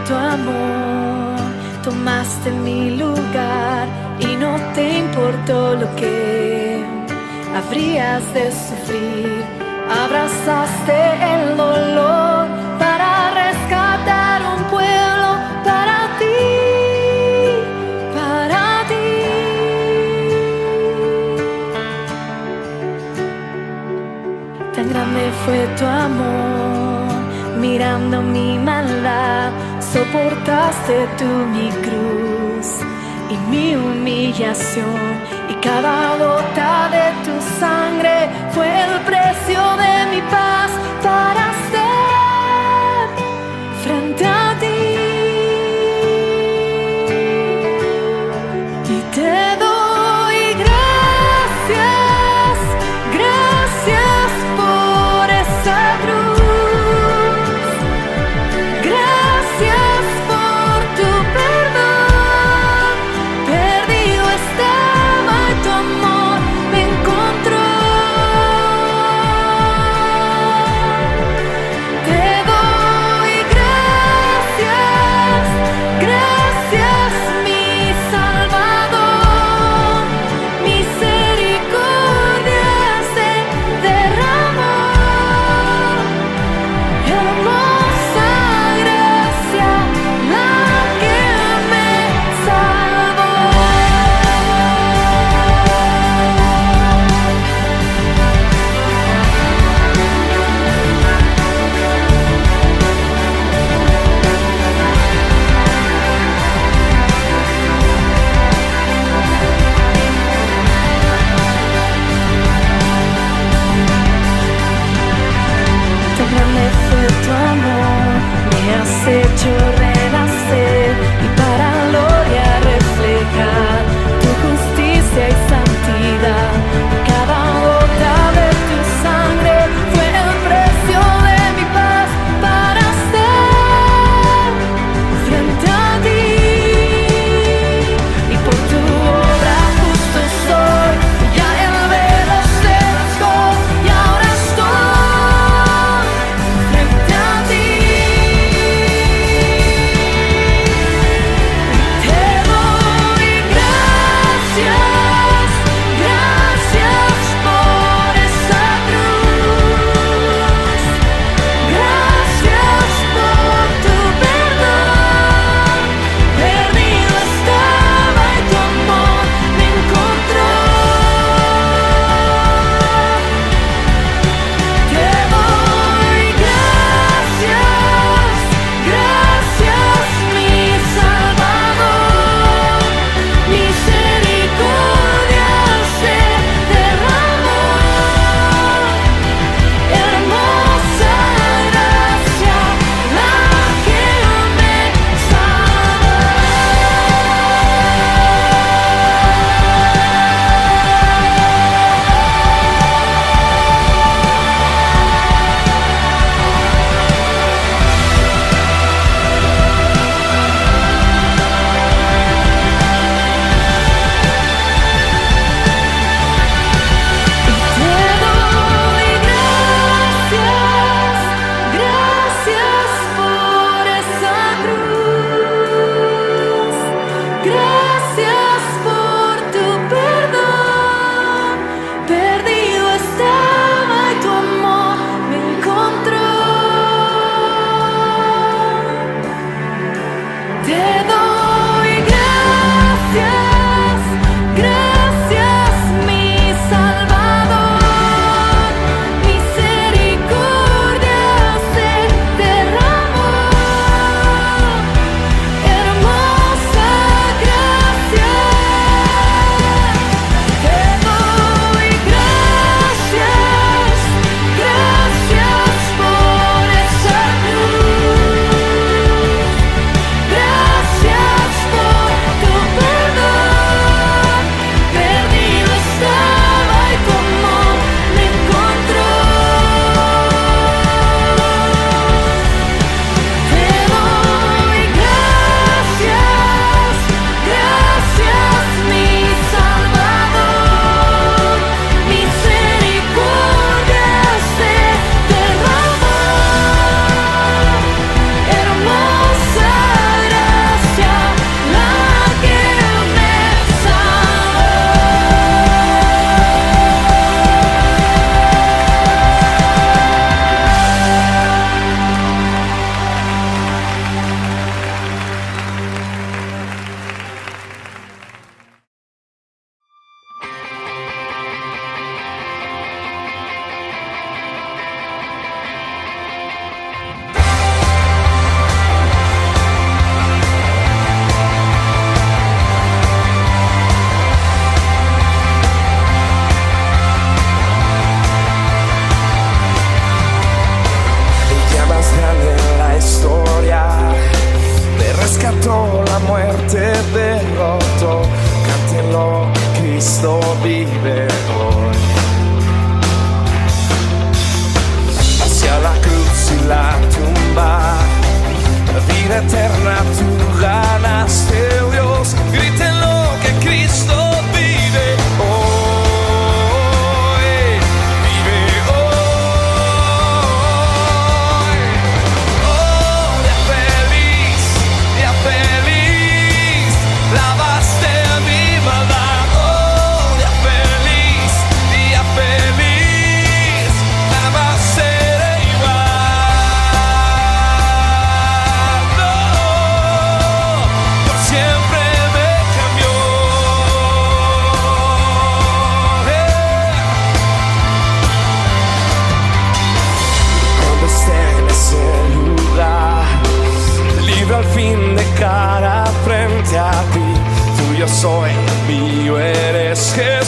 tu amor, tomaste mi lugar y no te importó lo que habrías de sufrir. Abrazaste el dolor para rescatar un pueblo para ti, para ti. Tan grande fue tu amor, mirando mi maldad, soportaste tú mi cruz y mi humillación, y cada gota de tu sangre fue el precio de mi paz para estar frente a ti. Y te doy gracias, gracias por esa cruz, gracias por tu perdón. Perdido estaba y tu amor me encontró.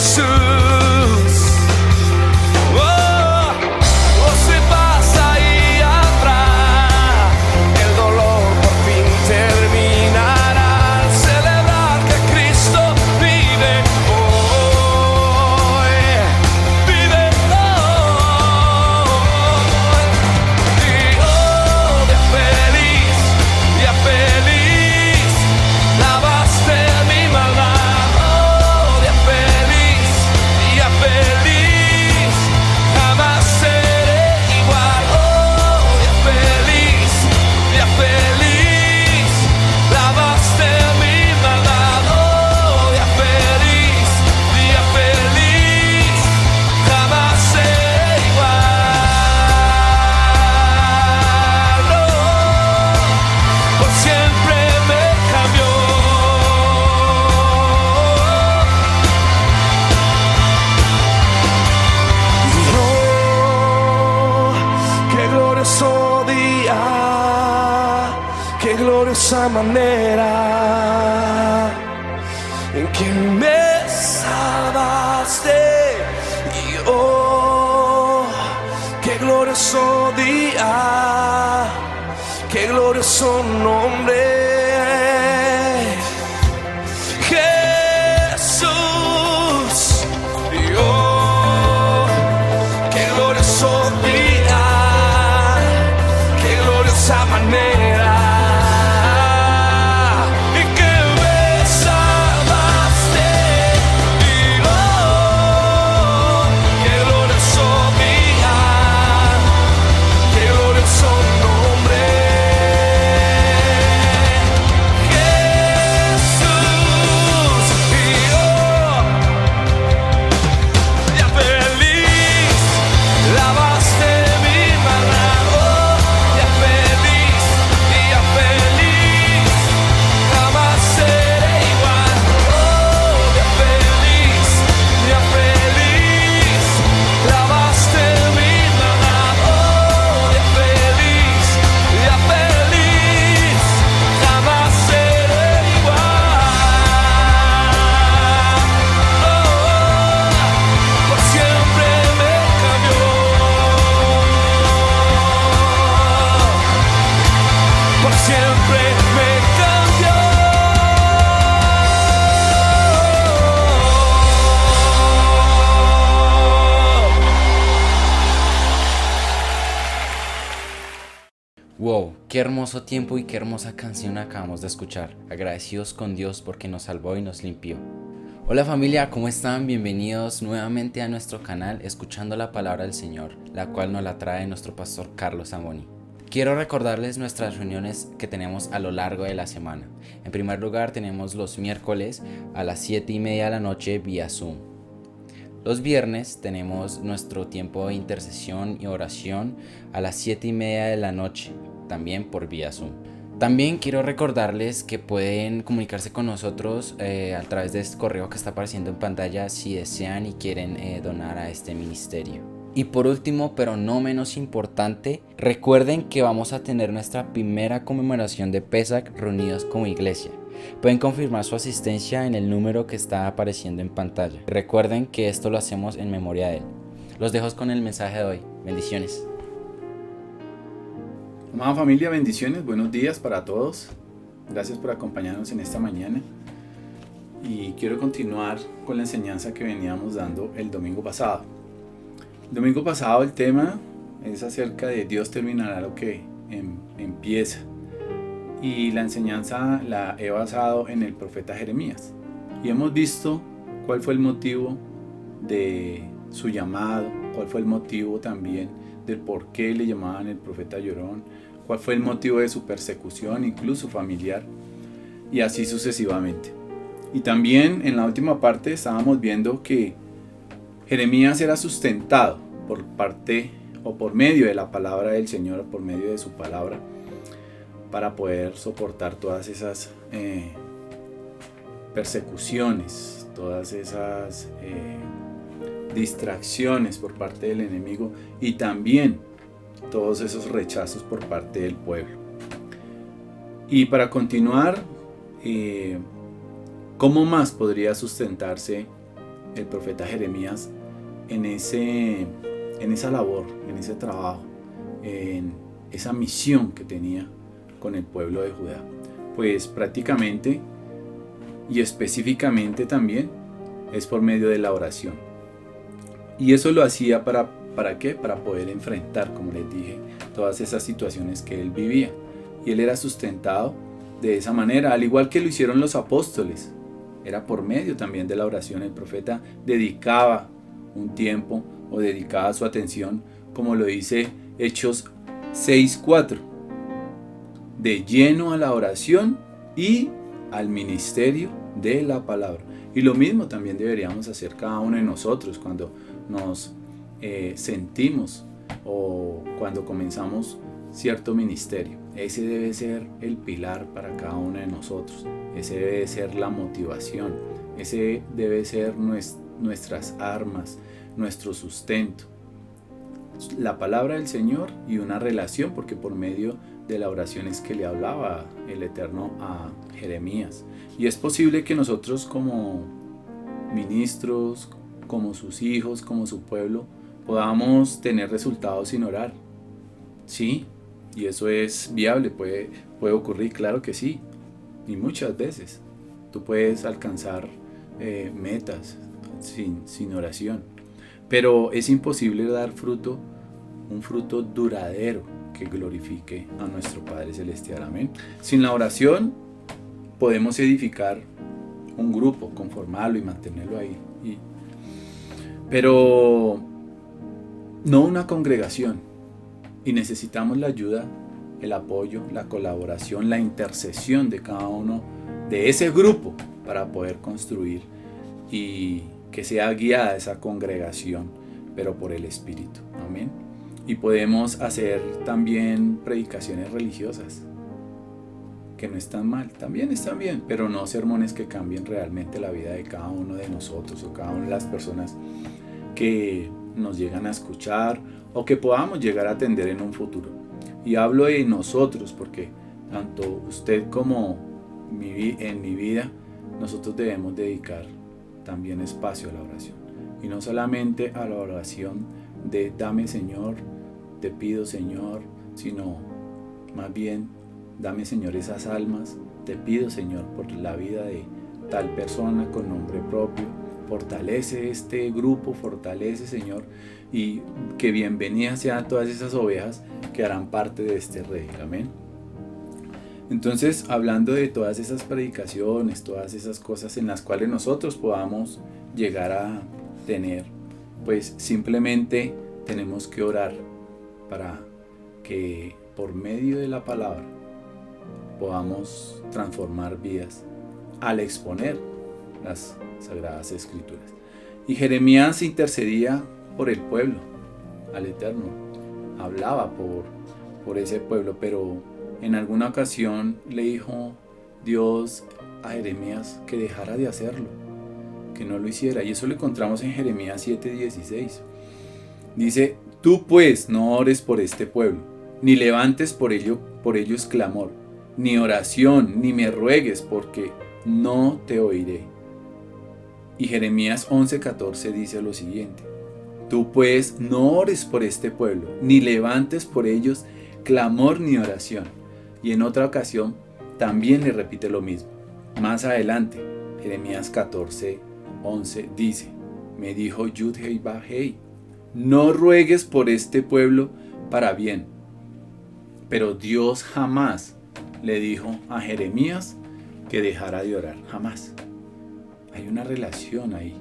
Jesús. Oh, oh, se pasa ahí atrás, el dolor por fin terminará al celebrar que Cristo vive hoy, vive hoy. Y oh, día feliz, lavaste mi maldad. Oh, día feliz, jamás seré igual. Oh, día feliz, lavaste mi maldad. Oh, día feliz, jamás seré igual. Oh, por siempre me cambió. Oh, qué glorioso día, qué gloriosa manera en que me salvaste. Y oh, qué glorioso día, qué glorioso nombre, Jesús. Y oh, qué glorioso día, qué gloriosa manera en que me salvaste. Y oh, qué glorioso día, qué glorioso nombre, Jesús. Y oh, día feliz, lavaste mi maldad. Oh, día feliz, jamás seré igual. Oh, día feliz, lavaste mi maldad. Oh, día feliz, jamás seré igual. Oh, por siempre me cambió, por siempre me cambió. Wow, qué hermoso tiempo y qué hermosa canción acabamos de escuchar. Agradecidos con Dios porque nos salvó y nos limpió. Hola familia, ¿cómo están? Bienvenidos nuevamente a nuestro canal Escuchando la Palabra del Señor, la cual nos la trae nuestro pastor Carlos Zamboni. Quiero recordarles nuestras reuniones que tenemos a lo largo de la semana. En primer lugar tenemos los miércoles a las 7:30 de la noche vía Zoom. Los viernes tenemos nuestro tiempo de intercesión y oración a las 7:30 de la noche, también por vía Zoom. También quiero recordarles que pueden comunicarse con nosotros a través de este correo que está apareciendo en pantalla si desean y quieren donar a este ministerio. Y por último, pero no menos importante, recuerden que vamos a tener nuestra primera conmemoración de Pesach reunidos como iglesia. Pueden confirmar su asistencia en el número que está apareciendo en pantalla. Recuerden que esto lo hacemos en memoria de él. Los dejo con el mensaje de hoy. Bendiciones. Amada familia, bendiciones, buenos días para todos. Gracias por acompañarnos en esta mañana. Y quiero continuar con la enseñanza que veníamos dando el domingo pasado. El domingo pasado el tema es acerca de Dios terminará lo que empieza. Y la enseñanza la he basado en el profeta Jeremías. Y hemos visto cuál fue el motivo de su llamado, cuál fue el motivo también del por qué le llamaban el profeta llorón, cuál fue el motivo de su persecución, incluso familiar, y así sucesivamente. Y también en la última parte estábamos viendo que Jeremías era sustentado por parte o por medio de la palabra del Señor, por medio de su palabra, para poder soportar todas esas persecuciones, todas esas distracciones por parte del enemigo y también todos esos rechazos por parte del pueblo. Y para continuar, ¿cómo más podría sustentarse el profeta Jeremías en esa labor, en ese trabajo, en esa misión que tenía con el pueblo de Judá? Pues prácticamente y específicamente también es por medio de la oración. Y eso lo hacía ¿para qué? Para poder enfrentar, como les dije, todas esas situaciones que él vivía. Y él era sustentado de esa manera, al igual que lo hicieron los apóstoles. Era por medio también de la oración. El profeta dedicaba un tiempo o dedicaba su atención, como lo dice Hechos 6:4, de lleno a la oración y al ministerio de la palabra. Y lo mismo también deberíamos hacer cada uno de nosotros cuando nos sentimos o cuando comenzamos cierto ministerio. Ese debe ser el pilar para cada uno de nosotros. Ese debe ser la motivación. Ese debe ser nuestras armas, nuestro sustento. La palabra del Señor y una relación, porque por medio de la oración es que le hablaba el Eterno a Jeremías. Y es posible que nosotros como ministros, como sus hijos, como su pueblo, podamos tener resultados sin orar. Sí, y eso es viable, puede ocurrir, claro que sí. Y muchas veces tú puedes alcanzar metas sin oración. Pero es imposible dar fruto, un fruto duradero que glorifique a nuestro Padre Celestial. Amén. Sin la oración podemos edificar un grupo, conformarlo y mantenerlo ahí. Pero no una congregación. Y necesitamos la ayuda, el apoyo, la colaboración, la intercesión de cada uno de ese grupo para poder construir y que sea guiada esa congregación, pero por el Espíritu. Amén. Y podemos hacer también predicaciones religiosas, que no están mal, también están bien, pero no sermones que cambien realmente la vida de cada uno de nosotros o cada una de las personas que nos llegan a escuchar o que podamos llegar a atender en un futuro. Y hablo de nosotros porque tanto usted como en mi vida, nosotros debemos dedicar también espacio a la oración. Y no solamente a la oración de dame Señor, te pido Señor, sino más bien dame Señor esas almas, te pido Señor por la vida de tal persona con nombre propio, fortalece este grupo, fortalece Señor, y que bienvenidas sean todas esas ovejas que harán parte de este redil. Amén. Entonces, hablando de todas esas predicaciones, todas esas cosas en las cuales nosotros podamos llegar a tener, pues simplemente tenemos que orar para que por medio de la palabra podamos transformar vidas al exponer las Sagradas Escrituras. Y Jeremías intercedía por el pueblo, al Eterno, hablaba por ese pueblo, pero en alguna ocasión le dijo Dios a Jeremías que dejara de hacerlo, que no lo hiciera, y eso lo encontramos en Jeremías 7:16. Dice: tú pues no ores por este pueblo, ni levantes por ellos clamor, ni oración, ni me ruegues, porque no te oiré. Y Jeremías 11:14 dice lo siguiente: tú pues no ores por este pueblo, ni levantes por ellos clamor ni oración. Y en otra ocasión también le repite lo mismo. Más adelante, Jeremías 14:11 dice: me dijo Yud-Hei Vah-Hei, no ruegues por este pueblo para bien. Pero Dios jamás le dijo a Jeremías que dejara de orar, jamás. Hay una relación ahí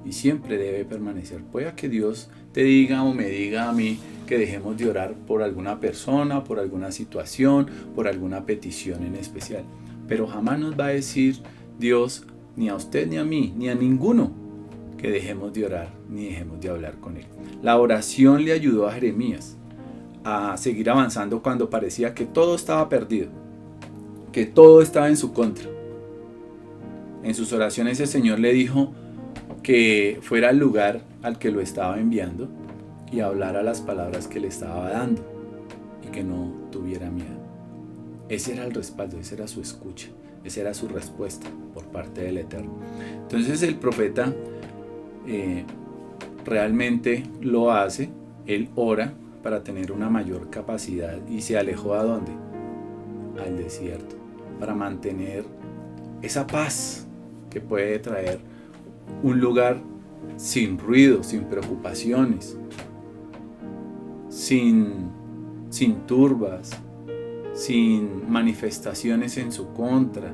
y siempre debe permanecer. Puede que Dios te diga o me diga a mí que dejemos de orar por alguna persona, por alguna situación, por alguna petición en especial, pero jamás nos va a decir Dios, ni a usted ni a mí, ni a ninguno, que dejemos de orar ni dejemos de hablar con Él. La oración le ayudó a Jeremías a seguir avanzando cuando parecía que todo estaba perdido, que todo estaba en su contra. En sus oraciones el Señor le dijo que fuera al lugar al que lo estaba enviando y hablara las palabras que le estaba dando y que no tuviera miedo. Ese era el respaldo, esa era su escucha, esa era su respuesta por parte del Eterno. Entonces el profeta realmente lo hace. Él ora para tener una mayor capacidad y se alejó ¿a dónde? Al desierto, para mantener esa paz que puede traer un lugar sin ruido, sin preocupaciones, sin turbas, sin manifestaciones en su contra.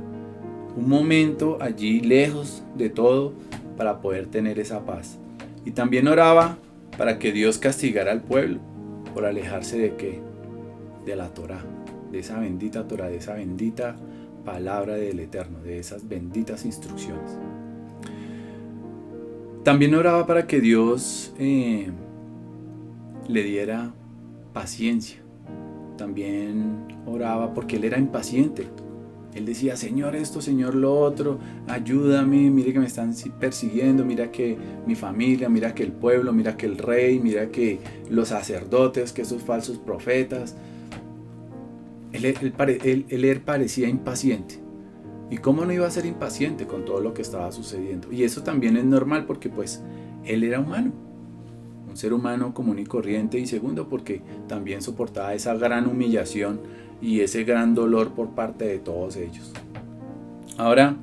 Un momento allí lejos de todo para poder tener esa paz. Y también oraba para que Dios castigara al pueblo por alejarse de qué? De la Torá, de esa bendita Torá, de esa bendita palabra del Eterno, de esas benditas instrucciones. También oraba para que Dios le diera paciencia. También oraba porque él era impaciente. Él decía, Señor esto, Señor lo otro, ayúdame, mire que me están persiguiendo, mira que mi familia, mira que el pueblo, mira que el rey, mira que los sacerdotes, que esos falsos profetas. Él parecía impaciente. ¿Y cómo no iba a ser impaciente con todo lo que estaba sucediendo? Y eso también es normal porque pues él era humano, un ser humano común y corriente. Y segundo, porque también soportaba esa gran humillación y ese gran dolor por parte de todos ellos. Ahora,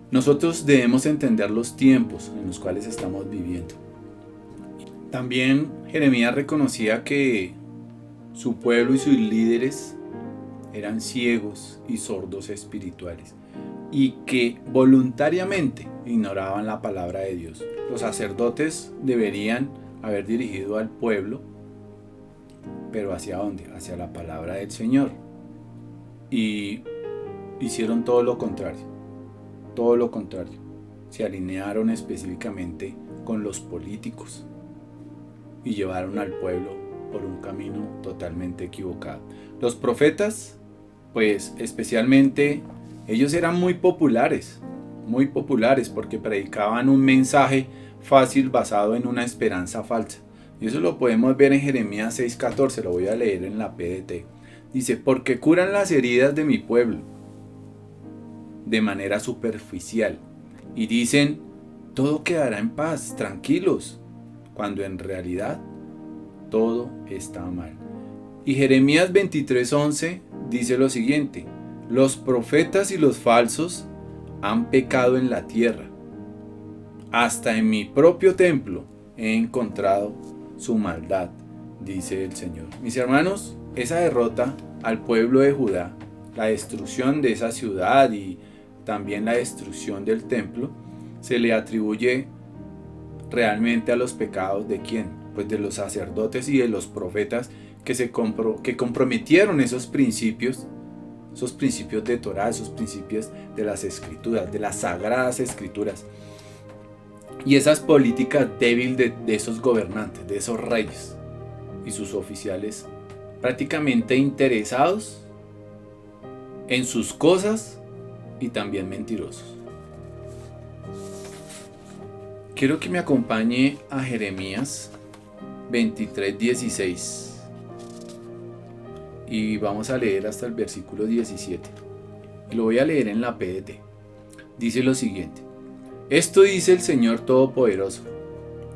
nosotros debemos entender los tiempos en los cuales estamos viviendo. También Jeremías reconocía que su pueblo y sus líderes eran ciegos y sordos espirituales y que voluntariamente ignoraban la palabra de Dios. Los sacerdotes deberían haber dirigido al pueblo, pero ¿hacia dónde? Hacia la palabra del Señor. Y hicieron todo lo contrario. Todo lo contrario. Se alinearon específicamente con los políticos y llevaron al pueblo por un camino totalmente equivocado. Los profetas, pues especialmente, ellos eran muy populares porque predicaban un mensaje fácil basado en una esperanza falsa. Y eso lo podemos ver en Jeremías 6:14, lo voy a leer en la PDT. Dice, porque curan las heridas de mi pueblo de manera superficial y dicen, todo quedará en paz, tranquilos, cuando en realidad todo está mal. Y Jeremías 23:11 dice lo siguiente, los profetas y los falsos han pecado en la tierra. Hasta en mi propio templo he encontrado su maldad, dice el Señor. Mis hermanos, esa derrota al pueblo de Judá, la destrucción de esa ciudad y también la destrucción del templo, se le atribuye realmente a los pecados de ¿quién? Pues de los sacerdotes y de los profetas que comprometieron esos principios de Torá, esos principios de las escrituras, de las sagradas escrituras. Y esas políticas débiles de esos gobernantes, de esos reyes y sus oficiales prácticamente interesados en sus cosas y también mentirosos. Quiero que me acompañe a Jeremías 23:16 y vamos a leer hasta el versículo 17. Y lo voy a leer en la PDT. Dice lo siguiente. Esto dice el Señor Todopoderoso.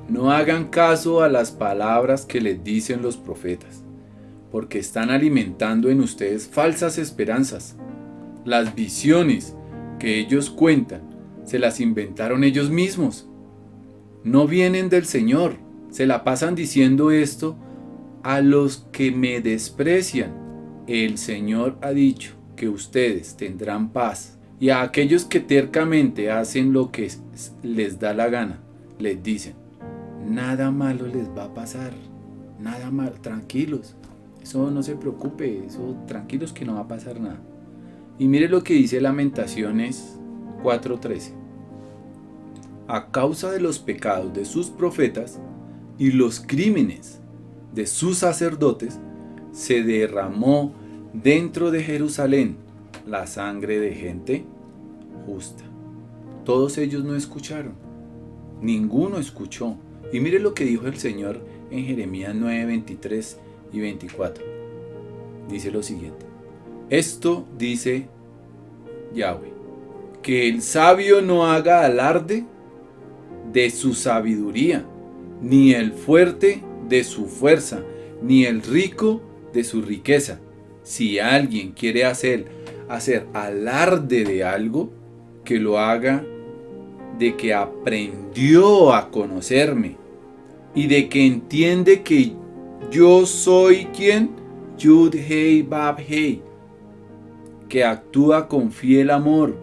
No hagan caso a las palabras que les dicen los profetas, porque están alimentando en ustedes falsas esperanzas. Las visiones que ellos cuentan se las inventaron ellos mismos. No vienen del Señor. Se la pasan diciendo esto a los que me desprecian. El Señor ha dicho que ustedes tendrán paz. Y a aquellos que tercamente hacen lo que les da la gana, les dicen, nada malo les va a pasar, nada malo, tranquilos, eso no se preocupe, eso tranquilos que no va a pasar nada. Y mire lo que dice Lamentaciones 4:13. A causa de los pecados de sus profetas y los crímenes de sus sacerdotes, se derramó dentro de Jerusalén la sangre de gente justa. Todos ellos no escucharon, ninguno escuchó. Y mire lo que dijo el Señor en Jeremías 9:23 y 24. Dice lo siguiente. Esto dice Yahweh, que el sabio no haga alarde de su sabiduría, ni el fuerte de su fuerza, ni el rico de su riqueza. Si alguien quiere hacer alarde de algo, que lo haga de que aprendió a conocerme y de que entiende que yo soy quien, Yud Hei Bab Hei, que actúa con fiel amor,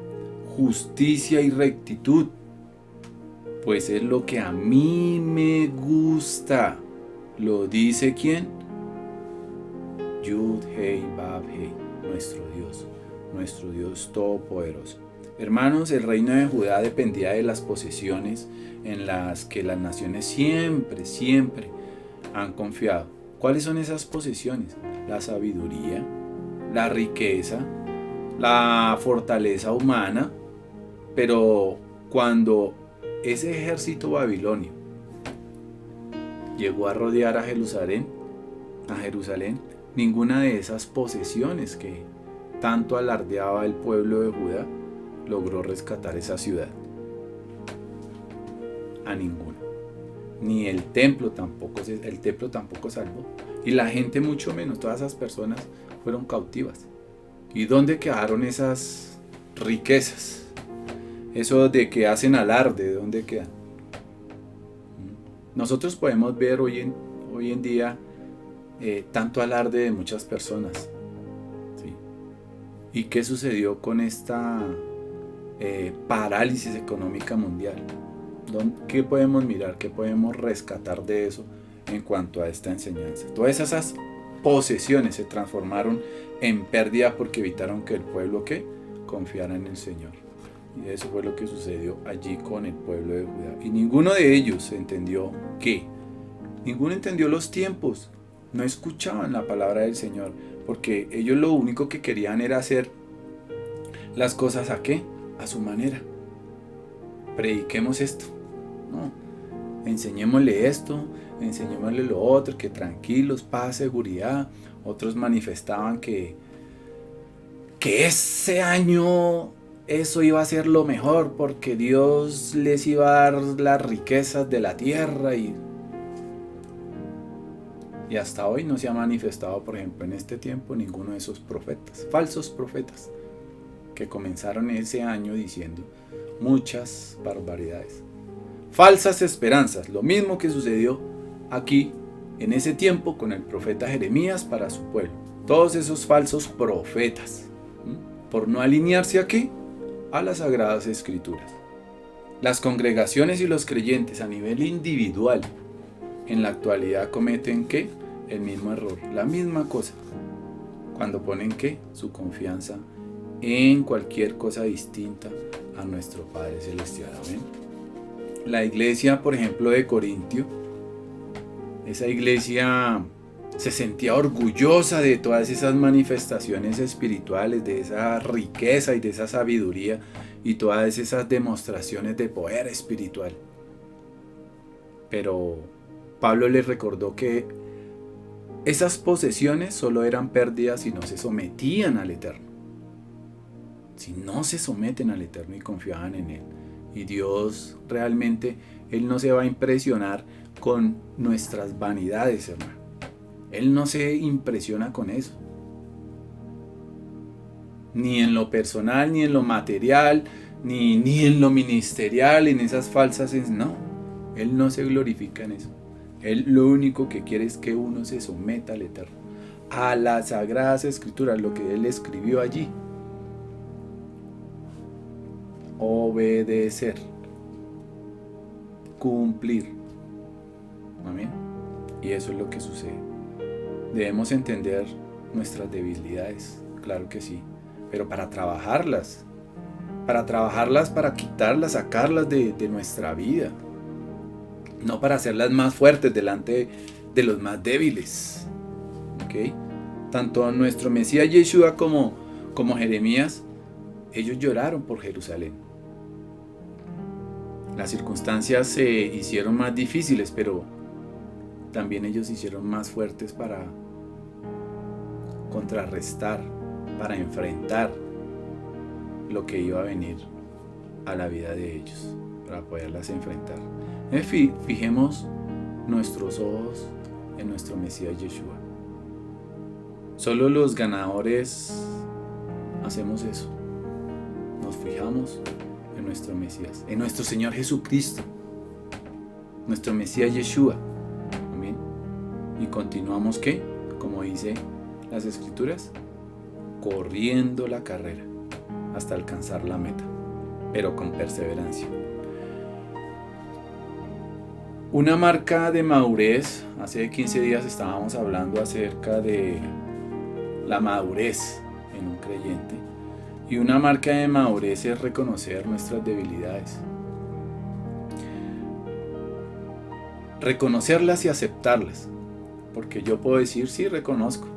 justicia y rectitud, pues es lo que a mí me gusta. ¿Lo dice quién? Yud Hei Bab Hei, nuestro Dios todopoderoso. Hermanos, el reino de Judá dependía de las posesiones en las que las naciones siempre han confiado. ¿Cuáles son esas posesiones? La sabiduría, la riqueza, la fortaleza humana. Pero cuando ese ejército babilonio llegó a rodear a Jerusalén, ninguna de esas posesiones que tanto alardeaba el pueblo de Judá logró rescatar esa ciudad. A ninguna. Ni el templo tampoco salvó. Y la gente mucho menos. Todas esas personas fueron cautivas. ¿Y dónde quedaron esas riquezas? Eso de que hacen alarde, ¿dónde quedan? Nosotros podemos ver hoy en día tanto alarde de muchas personas. ¿Sí? ¿Y qué sucedió con esta parálisis económica mundial? ¿Qué podemos mirar? ¿Qué podemos rescatar de eso en cuanto a esta enseñanza? Todas esas posesiones se transformaron en pérdida porque evitaron que el pueblo confiara en el Señor. Y eso fue lo que sucedió allí con el pueblo de Judá. Y ninguno de ellos entendió ninguno entendió los tiempos. No escuchaban la palabra del Señor, porque ellos lo único que querían era hacer las cosas a su manera. Prediquemos esto, no, enseñémosle esto, enseñémosle lo otro, que tranquilos, paz, seguridad. Otros manifestaban que ese año eso iba a ser lo mejor, porque Dios les iba a dar las riquezas de la tierra y hasta hoy no se ha manifestado, por ejemplo, en este tiempo, ninguno de esos profetas, falsos profetas, que comenzaron ese año diciendo muchas barbaridades, falsas esperanzas. Lo mismo que sucedió aquí en ese tiempo con el profeta Jeremías para su pueblo. Todos esos falsos profetas, por no alinearse a las sagradas escrituras. Las congregaciones y los creyentes a nivel individual en la actualidad cometen el mismo error, la misma cosa, cuando ponen su confianza en cualquier cosa distinta a nuestro Padre Celestial. Amén. La iglesia, por ejemplo, de Corintio, esa iglesia se sentía orgullosa de todas esas manifestaciones espirituales, de esa riqueza y de esa sabiduría y todas esas demostraciones de poder espiritual. Pero Pablo les recordó que esas posesiones solo eran pérdidas si no se sometían al Eterno. Si no se someten al Eterno y confían en Él. Y Dios realmente, Él no se va a impresionar con nuestras vanidades, hermano. Él no se impresiona con eso. Ni en lo personal, ni en lo material, ni en lo ministerial, en esas falsas. No, Él no se glorifica en eso. Él lo único que quiere es que uno se someta al Eterno, a las sagradas escrituras, lo que Él escribió allí. Obedecer, cumplir. Amén. Y eso es lo que sucede. Debemos entender nuestras debilidades, claro que sí, pero para trabajarlas, para quitarlas, sacarlas de nuestra vida, no para hacerlas más fuertes delante de los más débiles. ¿Okay? Tanto nuestro Mesías Yeshua como Jeremías, ellos lloraron por Jerusalén. Las circunstancias se hicieron más difíciles, pero también ellos se hicieron más fuertes para contrarrestar, para enfrentar lo que iba a venir a la vida de ellos. para poderlas enfrentar. Fijemos nuestros ojos en nuestro Mesías Yeshua. Solo los ganadores hacemos eso. Nos fijamos en nuestro Mesías, en nuestro Señor Jesucristo, nuestro Mesías Yeshua. Amén. Y continuamos, ¿qué? Como dice las Escrituras, corriendo la carrera hasta alcanzar la meta, pero con perseverancia. Una marca de madurez. Hace 15 días estábamos hablando acerca de la madurez en un creyente. Y una marca de madurez es reconocer nuestras debilidades. Reconocerlas y aceptarlas. Porque yo puedo decir, sí, reconozco.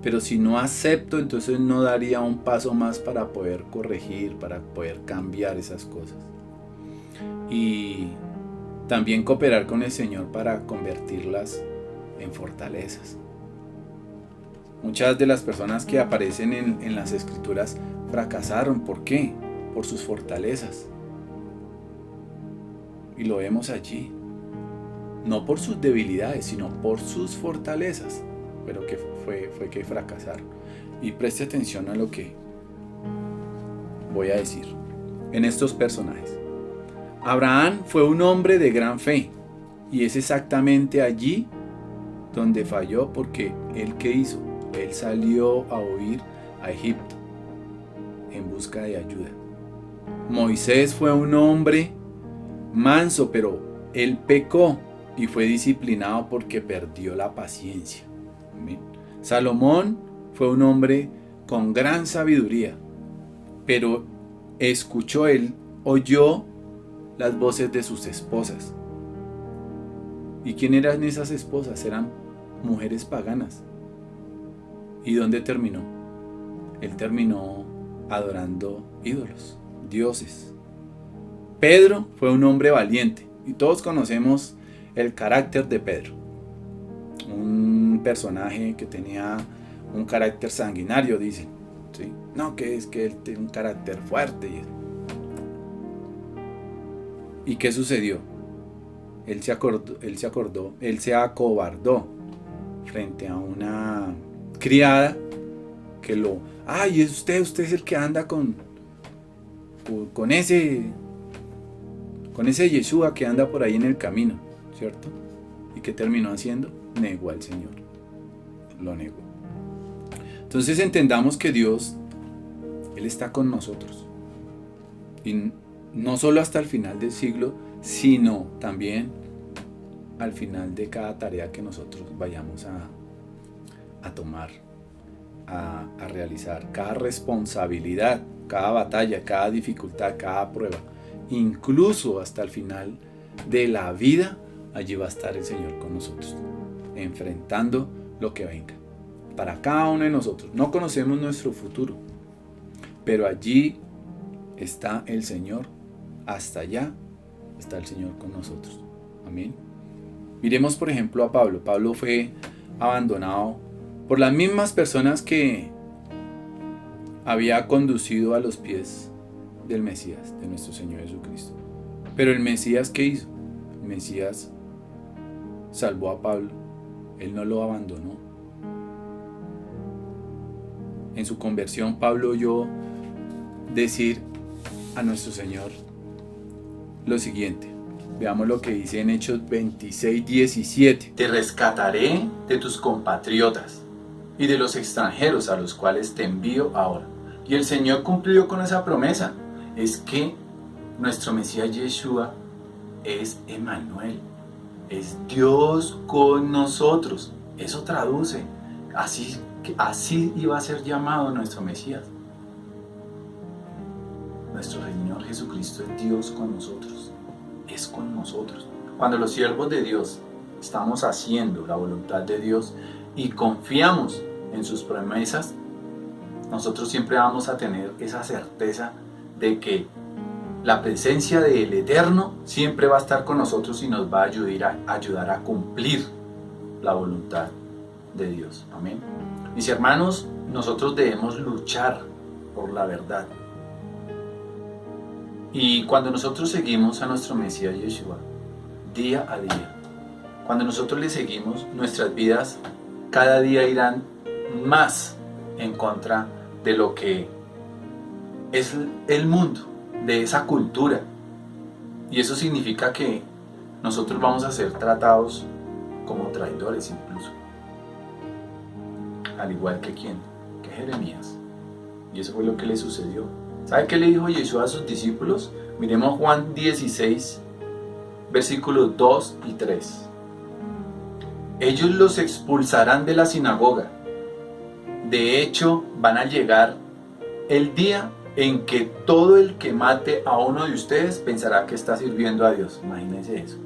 Pero si no acepto, entonces no daría un paso más para poder corregir, para poder cambiar esas cosas. Y también cooperar con el Señor para convertirlas en fortalezas. Muchas de las personas que aparecen en las Escrituras fracasaron. ¿Por qué? Por sus fortalezas. Y lo vemos allí. No por sus debilidades, sino por sus fortalezas. Pero que fue que fracasaron. Y preste atención a lo que voy a decir en estos personajes. Abraham fue un hombre de gran fe. Y es exactamente allí donde falló, porque él, ¿qué hizo? Él salió a huir a Egipto en busca de ayuda. Moisés fue un hombre manso, pero él pecó y fue disciplinado porque perdió la paciencia. Amén. Salomón fue un hombre con gran sabiduría, pero él oyó las voces de sus esposas. ¿Y quién eran esas esposas? Eran mujeres paganas. ¿Y dónde terminó? Él terminó adorando ídolos, dioses. Pedro fue un hombre valiente y todos conocemos el carácter de Pedro. Un personaje que tenía un carácter sanguinario, dicen. ¿Sí? No, que es que él tiene un carácter fuerte. ¿Y qué sucedió? Él se acobardó frente a una criada que ay, usted es el que anda con ese Yeshua que anda por ahí en el camino, ¿cierto? ¿Y qué terminó haciendo? Negó al Señor, lo negó. Entonces entendamos que Dios, Él está con nosotros, y no solo hasta el final del siglo, sino también al final de cada tarea que nosotros vayamos a tomar, a realizar, cada responsabilidad, cada batalla, cada dificultad, cada prueba, incluso hasta el final de la vida. Allí va a estar el Señor con nosotros, enfrentando lo que venga. Para cada uno de nosotros, no conocemos nuestro futuro, pero allí está el Señor, hasta allá está el Señor con nosotros. Amén. Miremos por ejemplo a Pablo. Pablo fue abandonado por las mismas personas que había conducido a los pies del Mesías, de nuestro Señor Jesucristo. Pero el Mesías, ¿qué hizo? El Mesías salvó a Pablo. Él no lo abandonó. En su conversión, Pablo oyó decir a nuestro Señor lo siguiente. Veamos lo que dice en Hechos 26:17. Te rescataré de tus compatriotas y de los extranjeros a los cuales te envío ahora. Y el Señor cumplió con esa promesa. Es que nuestro Mesías Yeshua es Emmanuel. Es Dios con nosotros. Eso traduce. Así iba a ser llamado nuestro Mesías. Nuestro Señor Jesucristo es Dios con nosotros. Es con nosotros. Cuando los siervos de Dios estamos haciendo la voluntad de Dios y confiamos en sus promesas, nosotros siempre vamos a tener esa certeza de que la presencia del Eterno siempre va a estar con nosotros y nos va a ayudar a cumplir la voluntad de Dios. Amén. Mis hermanos, nosotros debemos luchar por la verdad Y cuando nosotros seguimos a nuestro Mesías Yeshua, día a día, cuando nosotros le seguimos, nuestras vidas cada día irán más en contra de lo que es el mundo, de esa cultura. Y eso significa que nosotros vamos a ser tratados como traidores incluso. Al igual que ¿quién? Que Jeremías. Y eso fue lo que le sucedió. ¿Sabe qué le dijo Yeshua a sus discípulos? Miremos Juan 16, versículos 2 y 3. Ellos los expulsarán de la sinagoga. De hecho, van a llegar el día en que todo el que mate a uno de ustedes pensará que está sirviendo a Dios. Imagínense eso.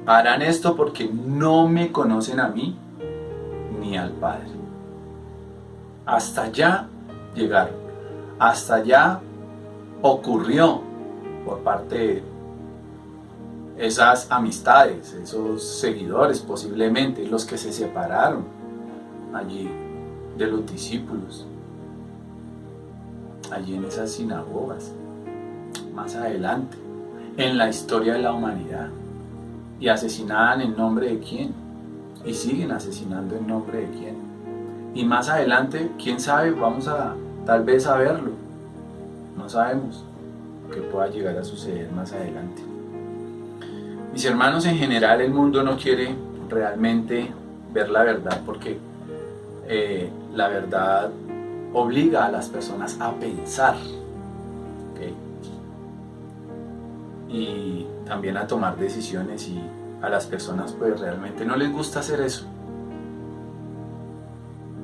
Harán esto porque no me conocen a mí ni al Padre. Hasta allá llegaron. Hasta allá ocurrió por parte de esas amistades, esos seguidores posiblemente, los que se separaron allí de los discípulos, allí en esas sinagogas, más adelante, en la historia de la humanidad. Y asesinaban en nombre de quién, y siguen asesinando en nombre de quién. Y más adelante, quién sabe, vamos a tal vez a verlo, no sabemos qué pueda llegar a suceder más adelante. Mis hermanos, en general el mundo no quiere realmente ver la verdad, porque la verdad obliga a las personas a pensar, ¿okay? Y también a tomar decisiones, y a las personas pues realmente no les gusta hacer eso.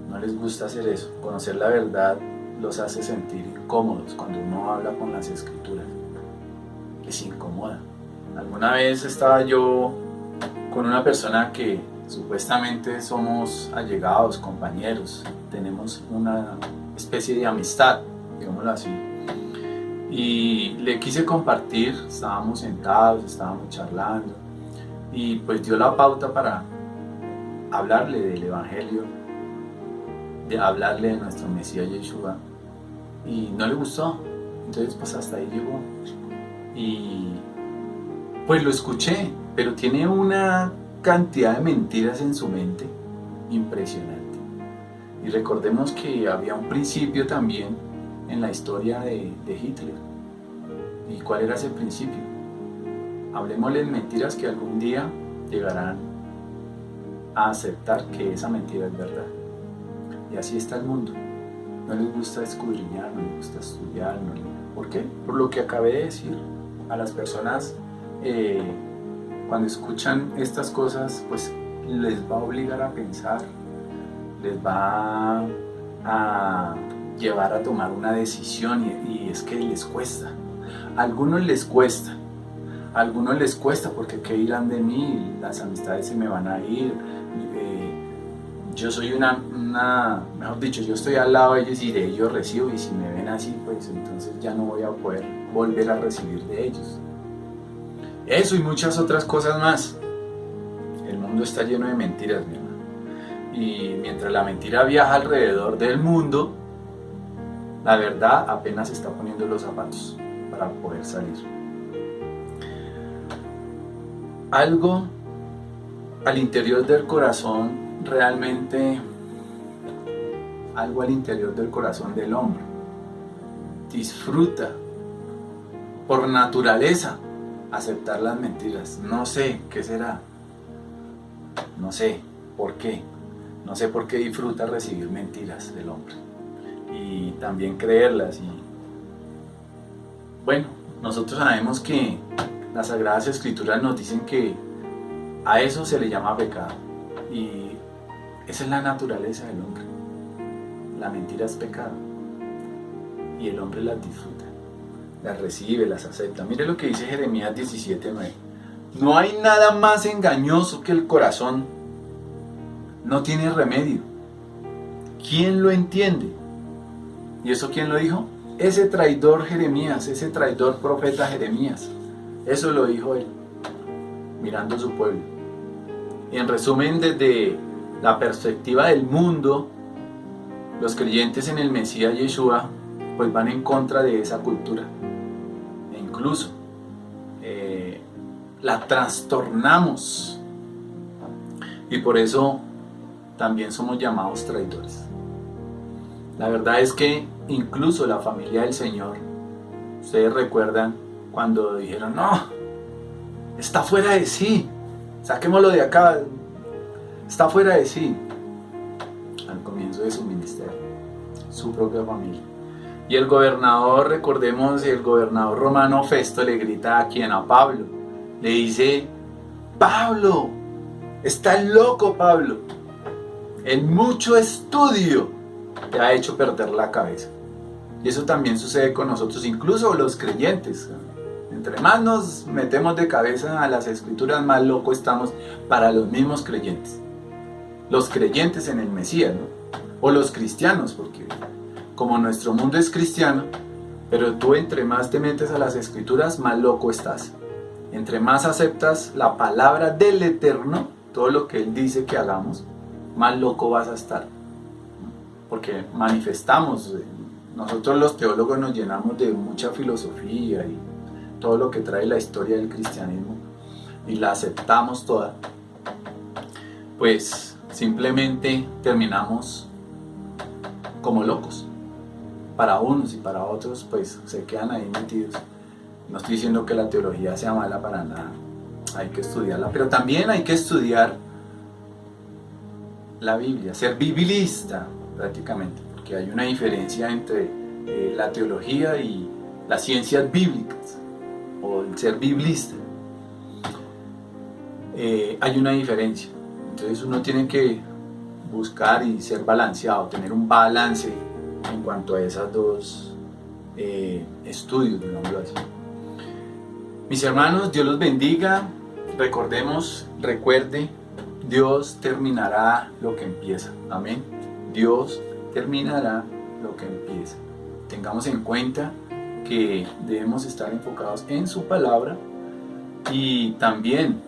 No les gusta hacer eso. Conocer la verdad los hace sentir incómodos cuando uno habla con las escrituras. Les incomoda. Alguna vez estaba yo con una persona que supuestamente somos allegados, compañeros, tenemos una especie de amistad, digámoslo así. Y le quise compartir, estábamos sentados, estábamos charlando, y pues dio la pauta para hablarle del Evangelio, de hablarle de nuestro Mesías Yeshua, y no le gustó. Entonces pues hasta ahí llegó. Y pues lo escuché, pero tiene una cantidad de mentiras en su mente impresionante. Y recordemos que había un principio también en la historia de Hitler. ¿Y cuál era ese principio? Hablemosle mentiras que algún día llegarán a aceptar que esa mentira es verdad. Y así está el mundo. No les gusta escudriñar, no les gusta estudiar. ¿Por qué? Por lo que acabé de decir. A las personas, cuando escuchan estas cosas, pues les va a obligar a pensar, les va a llevar a tomar una decisión, y es que les cuesta. A algunos les cuesta, porque ¿qué dirán de mí? Las amistades se me van a ir. Yo soy mejor dicho, yo estoy al lado de ellos y de ellos recibo, y si me ven así, pues entonces ya no voy a poder volver a recibir de ellos. Eso y muchas otras cosas más. El mundo está lleno de mentiras, mi hermano. Y mientras la mentira viaja alrededor del mundo, la verdad apenas está poniendo los zapatos para poder salir. Algo al interior del corazón, realmente, algo al interior del corazón del hombre disfruta por naturaleza aceptar las mentiras. No sé qué será, no sé por qué disfruta recibir mentiras del hombre y también creerlas. Y bueno, nosotros sabemos que las Sagradas Escrituras nos dicen que a eso se le llama pecado, y esa es la naturaleza del hombre. La mentira es pecado y el hombre las disfruta, las recibe, las acepta. Mire lo que dice Jeremías 17:9. No hay nada más engañoso que el corazón. No tiene remedio. ¿Quién lo entiende? ¿Y eso quién lo dijo? Ese traidor Jeremías, ese traidor profeta Jeremías. Eso lo dijo él, mirando a su pueblo. Y en resumen, desde la perspectiva del mundo, los creyentes en el Mesías Yeshua pues van en contra de esa cultura, en incluso la trastornamos, y por eso también somos llamados traidores. La verdad es que incluso la familia del Señor, ustedes recuerdan cuando dijeron, no, está fuera de sí, saquémoslo de acá, está fuera de sí, al comienzo de su ministerio, su propia familia. Y el gobernador, recordemos, el gobernador romano Festo le grita a quien, a Pablo, le dice, Pablo, estás loco, Pablo, el mucho estudio te ha hecho perder la cabeza. Y eso también sucede con nosotros, incluso los creyentes. Entre más nos metemos de cabeza a las escrituras, más loco estamos para los mismos creyentes. Los creyentes en el Mesías, ¿no? O los cristianos, porque como nuestro mundo es cristiano, pero tú entre más te metes a las escrituras, más loco estás. Entre más aceptas la palabra del Eterno, todo lo que Él dice que hagamos, más loco vas a estar. Porque manifestamos, nosotros los teólogos nos llenamos de mucha filosofía y todo lo que trae la historia del cristianismo y la aceptamos toda, pues simplemente terminamos como locos. Para unos y para otros pues se quedan ahí metidos. No estoy diciendo que la teología sea mala para nada, hay que estudiarla, pero también hay que estudiar la Biblia, ser biblista prácticamente, porque hay una diferencia entre la teología y las ciencias bíblicas, o el ser biblista. Hay una diferencia, entonces uno tiene que buscar y ser balanceado, tener un balance en cuanto a esos dos estudios, digámoslo así. Mis hermanos, Dios los bendiga. Recuerde, Dios terminará lo que empieza. Amén. Dios terminará lo que empieza. Tengamos en cuenta que debemos estar enfocados en su palabra y también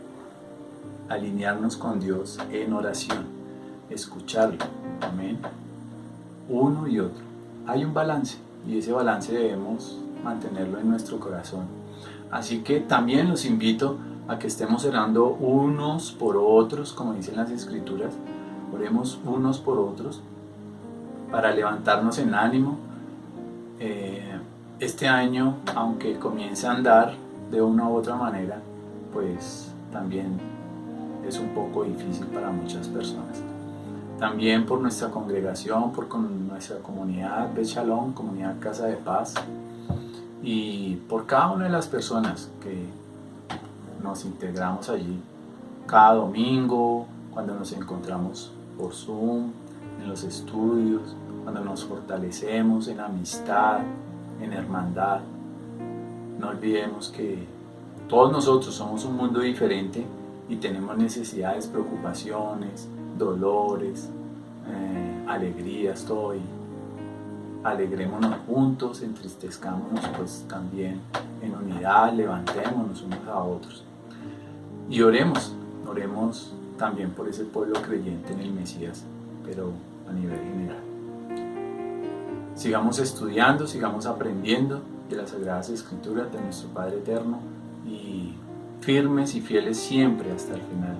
alinearnos con Dios en oración, escucharlo. Amén. Uno y otro. Hay un balance y ese balance debemos mantenerlo en nuestro corazón. Así que también los invito a que estemos orando unos por otros, como dicen las escrituras. Oremos unos por otros para levantarnos en ánimo. Este año, aunque comience a andar de una u otra manera, pues también es un poco difícil para muchas personas. También por nuestra congregación, por nuestra comunidad Bet Shalom, comunidad Casa de Paz, y por cada una de las personas que nos integramos allí cada domingo, cuando nos encontramos por Zoom, en los estudios, cuando nos fortalecemos en amistad, en hermandad. No olvidemos que todos nosotros somos un mundo diferente y tenemos necesidades, preocupaciones, dolores, alegrías, todo. Y alegrémonos juntos, entristezcámonos pues también en unidad, levantémonos unos a otros. Y oremos también por ese pueblo creyente en el Mesías, pero a nivel general. Sigamos estudiando, sigamos aprendiendo de las Sagradas Escrituras de nuestro Padre Eterno y firmes y fieles siempre hasta el final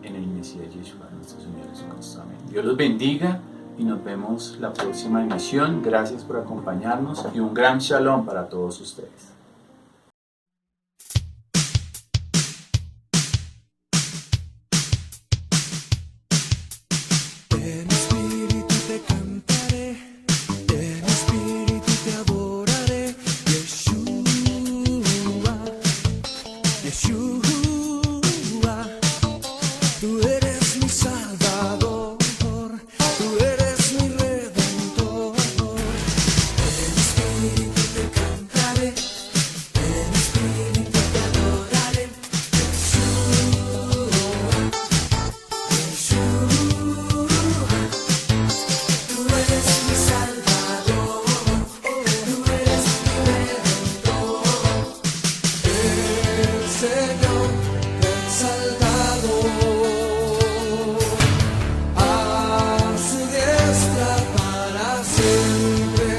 en el Mesías Yeshua, nuestro Señor Jesucristo. Amén. Dios los bendiga y nos vemos la próxima emisión. Gracias por acompañarnos y un gran shalom para todos ustedes. En espíritu te cantaré, en espíritu te adoraré, Yeshua, Yeshua, tú eres mi Salvador, tú eres mi Redentor. En espíritu te cantaré, en espíritu te adoraré, Yeshua, Yeshua. Tú eres mi Salvador, tú eres mi Redentor, el Señor Salvador, a su diestra para siempre.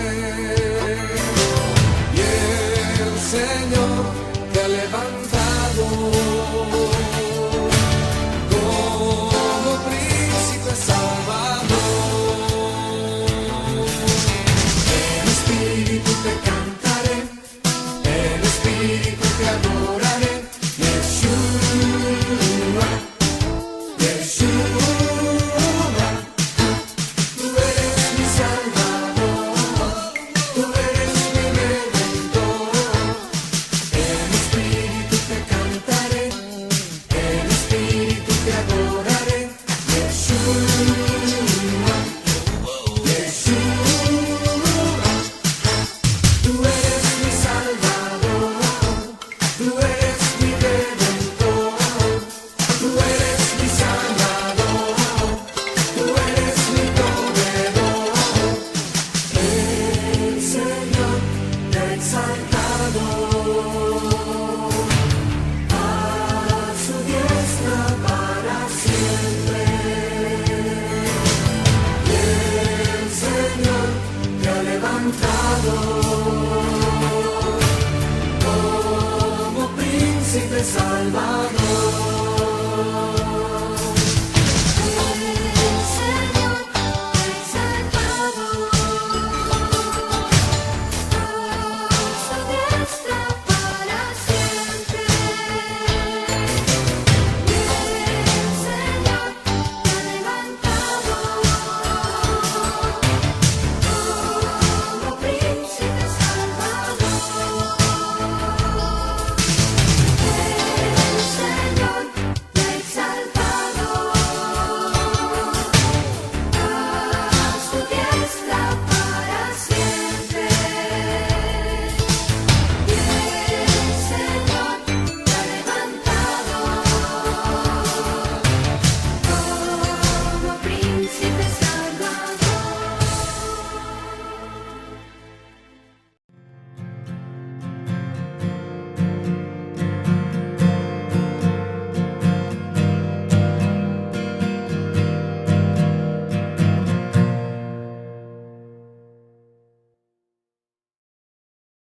Salvador.